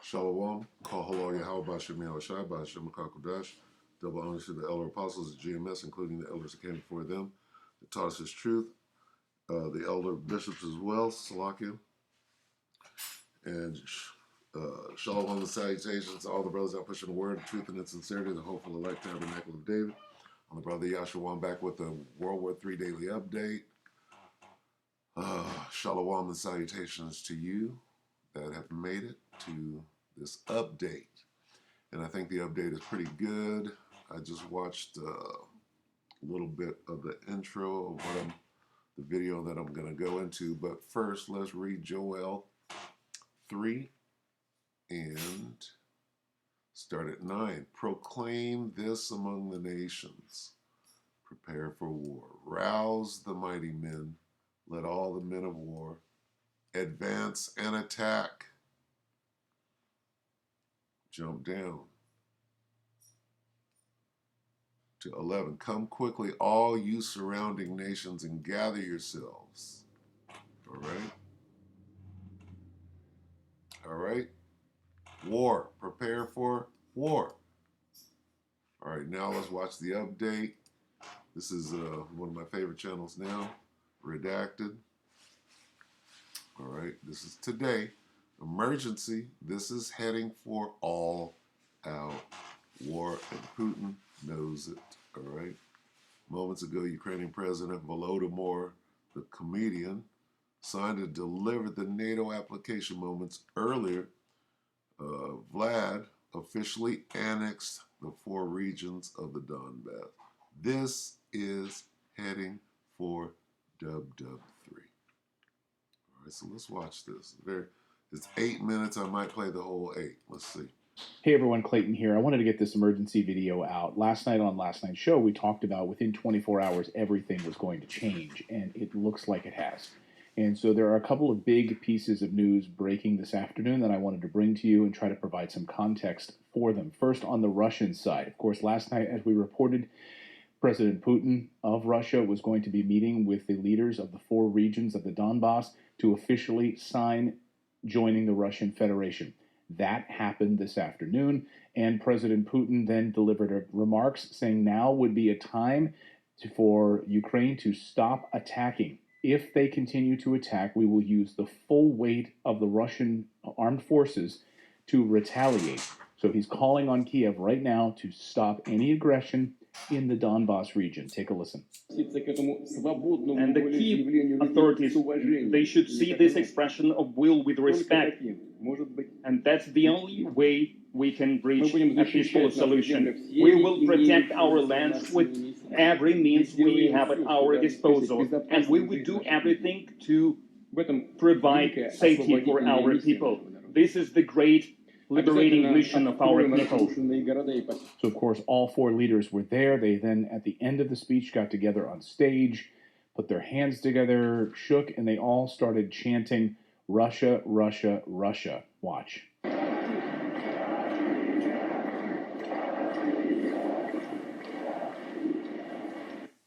Shalom, Kahalo Yahweh Shemel Shai, Shem Kakodash, double honor to the elder apostles of GMS, including the elders that came before them, that taught us his truth, the elder bishops as well, Salakia, and Shalom and salutations to all the brothers out pushing the word, the truth, and the sincerity, the hopeful elect tabernacle of David. I'm the brother Yahshua, I'm back with the WW3 Daily update. Shalom and salutations to you that have made it to this update. And I think the update is pretty good. I just watched a little bit of the intro of the video that I'm going to go into. But first, let's read Joel 3 and start at 9. Proclaim this among the nations. Prepare for war. Rouse the mighty men. Let all the men of war advance and attack. Jump down to 11. Come quickly, all you surrounding nations, and gather yourselves. All right? All right? War. Prepare for war. All right, now let's watch the update. This is one of my favorite channels now, Redacted. All right, this is today. Emergency. This is heading for all out war, and Putin knows it. All right. Moments ago, Ukrainian President Volodymyr, the comedian, signed and delivered the NATO application. Moments earlier, Vlad officially annexed the 4 regions of the Donbass. This is heading for WW3. All right, so let's watch this. It's 8 minutes. I might play the whole 8. Let's see. Hey everyone, Clayton here. I wanted to get this emergency video out. Last night on last night's show, we talked about within 24 hours everything was going to change, and it looks like it has. And so there are a couple of big pieces of news breaking this afternoon that I wanted to bring to you and try to provide some context for them. First, on the Russian side. Of course, last night, as we reported, President Putin of Russia was going to be meeting with the leaders of the 4 regions of the Donbass to officially sign joining the Russian Federation. That happened this afternoon, and President Putin then delivered remarks saying now would be a time for Ukraine to stop attacking. If they continue to attack, we will use the full weight of the Russian armed forces to retaliate. So he's calling on Kiev right now to stop any aggression in the Donbass region. Take a listen. And the Kiev authorities, they should see this expression of will with respect. And that's the only way we can reach a peaceful solution. We will protect our lands with every means we have at our disposal. And we will do everything to provide safety for our people. This is the great liberating mission of our people. So, of course, all 4 leaders were there. They then, at the end of the speech, got together on stage, put their hands together, shook, and they all started chanting, Russia, Russia, Russia. Watch.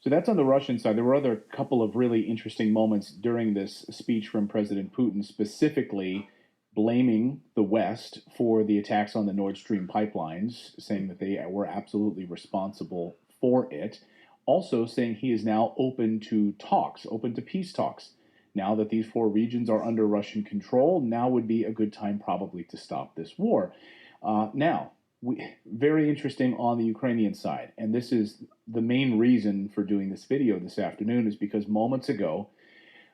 So that's on the Russian side. There were other couple of really interesting moments during this speech from President Putin, specifically blaming the West for the attacks on the Nord Stream pipelines, saying that they were absolutely responsible for it. Also saying he is now open to talks, open to peace talks. Now that these 4 regions are under Russian control, now would be a good time probably to stop this war. Very interesting on the Ukrainian side, and this is the main reason for doing this video this afternoon, is because moments ago,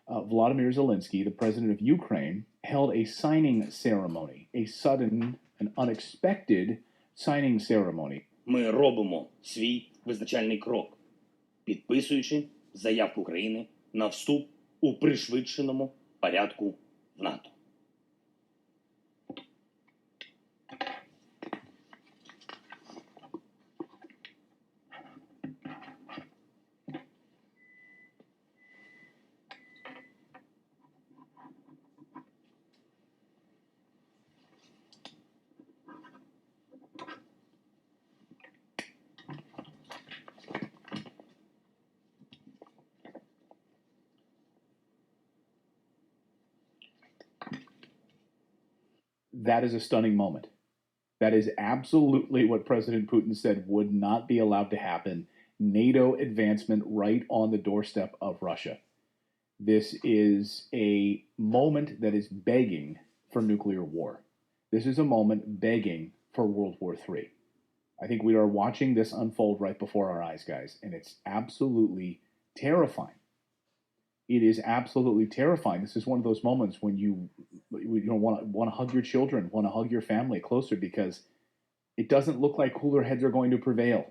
Volodymyr Zelensky, the president of Ukraine, held a signing ceremony, a sudden and unexpected signing ceremony. Ми робимо свій визначальний крок, підписуючи заявку України на вступ у пришвидшеному порядку в НАТО. that is a stunning moment. That is absolutely what President Putin said would not be allowed to happen. NATO advancement right on the doorstep of Russia. This is a moment that is begging for nuclear war. This is a moment begging for World War III. I think we are watching this unfold right before our eyes, guys, and it's absolutely terrifying. It is absolutely terrifying. This is one of those moments when you want to hug your children, want to hug your family closer, because it doesn't look like cooler heads are going to prevail.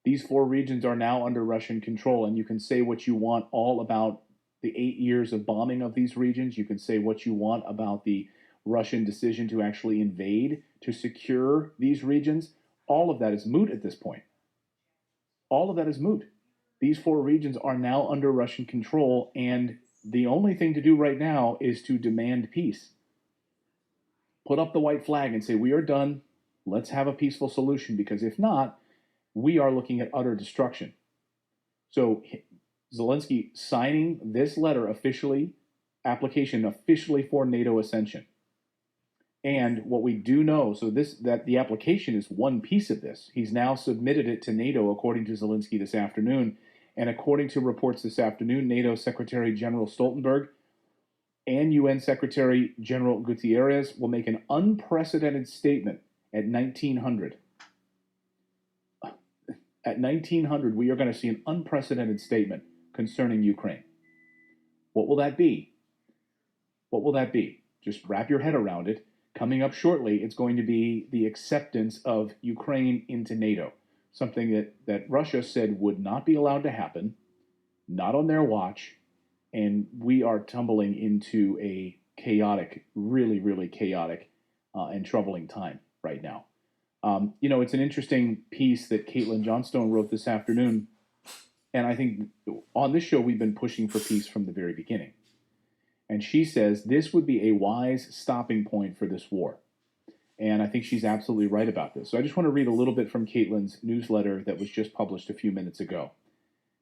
These 4 regions are now under Russian control, and you can say what you want all about the 8 years of bombing of these regions. You can say what you want about the Russian decision to actually invade, to secure these regions. All of that is moot at this point. All of that is moot. These 4 regions are now under Russian control, and the only thing to do right now is to demand peace. Put up the white flag and say, we are done. Let's have a peaceful solution, because if not, we are looking at utter destruction. So Zelensky signing this letter application officially for NATO ascension. And what we do know, that the application is one piece of this. He's now submitted it to NATO, according to Zelensky this afternoon. And according to reports this afternoon, NATO Secretary General Stoltenberg and UN Secretary General Guterres will make an unprecedented statement at 1900. At 1900, we are going to see an unprecedented statement concerning Ukraine. What will that be? What will that be? Just wrap your head around it. Coming up shortly, it's going to be the acceptance of Ukraine into NATO, something that Russia said would not be allowed to happen, not on their watch, and we are tumbling into a chaotic, really, really chaotic and troubling time right now. It's an interesting piece that Caitlin Johnstone wrote this afternoon, and I think on this show we've been pushing for peace from the very beginning. And she says this would be a wise stopping point for this war. And I think she's absolutely right about this. So I just want to read a little bit from Caitlin's newsletter that was just published a few minutes ago.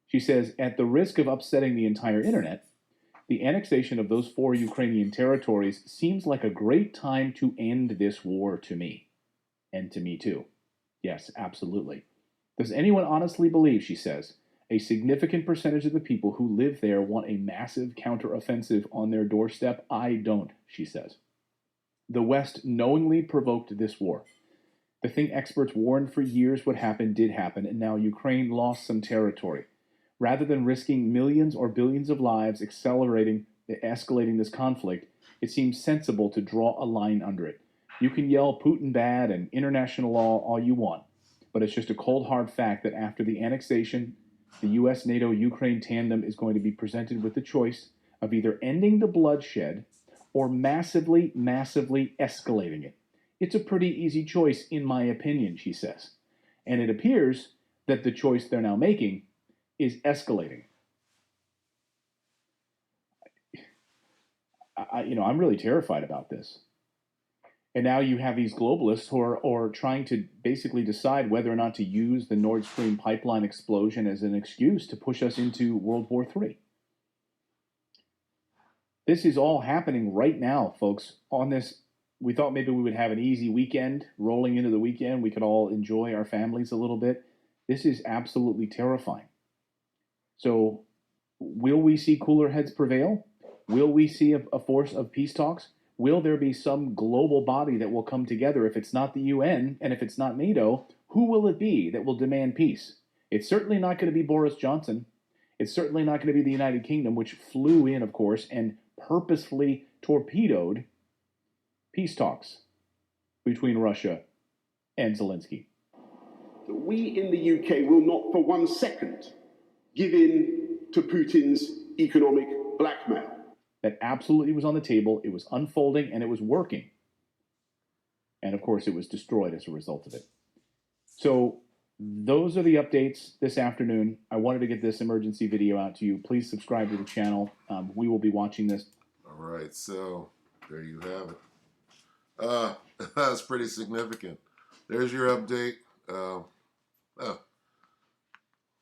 She says, at the risk of upsetting the entire internet, the annexation of those 4 Ukrainian territories seems like a great time to end this war to me. And to me too. Yes, absolutely. Does anyone honestly believe, she says, a significant percentage of the people who live there want a massive counteroffensive on their doorstep? I don't, she says. The West knowingly provoked this war. The thing experts warned for years would happen did happen, and now Ukraine lost some territory. Rather than risking millions or billions of lives escalating this conflict, it seems sensible to draw a line under it. You can yell Putin bad and international law all you want, but it's just a cold hard fact that after the annexation, the US NATO Ukraine tandem is going to be presented with the choice of either ending the bloodshed or massively, massively escalating it. It's a pretty easy choice, in my opinion, she says. And it appears that the choice they're now making is escalating. I'm really terrified about this. And now you have these globalists who are trying to basically decide whether or not to use the Nord Stream pipeline explosion as an excuse to push us into World War III. This is all happening right now, folks. On this, we thought maybe we would have an easy weekend. Rolling into the weekend, we could all enjoy our families a little bit. This is absolutely terrifying. So, will we see cooler heads prevail? Will we see a force of peace talks? Will there be some global body that will come together? If it's not the UN and if it's not NATO, who will it be that will demand peace? It's certainly not going to be Boris Johnson. It's certainly not going to be the United Kingdom, which flew in, of course, and purposefully torpedoed peace talks between Russia and Zelensky. We in the UK will not for 1 second give in to Putin's economic blackmail. That absolutely was on the table. It was unfolding and it was working. And of course, it was destroyed as a result of it. So those are the updates this afternoon. I wanted to get this emergency video out to you. Please subscribe to the channel. We will be watching this. All right, so there you have it. That's pretty significant. There's your update.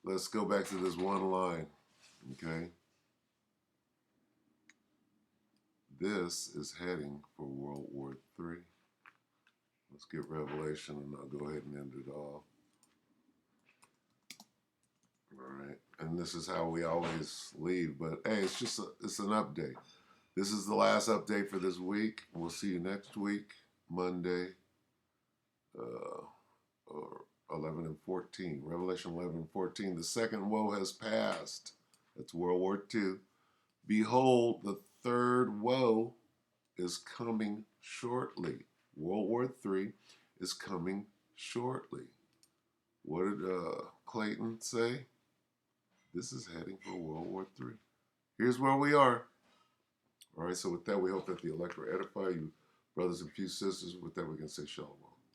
Let's go back to this one line, okay? this is heading for World War III. Let's get Revelation and I'll go ahead and end it off. All right, and this is how we always leave, but hey, it's an update. This is the last update for this week. We'll see you next week, Monday, or 11 and 14. Revelation 11 and 14. The second woe has passed. That's World War II. Behold, the third woe is coming shortly. World War III is coming shortly. What did Clayton say? This is heading for World War III. Here's where we are. All right, so with that, we hope that the elect will edify you, brothers and few sisters. With that, we can say shalom.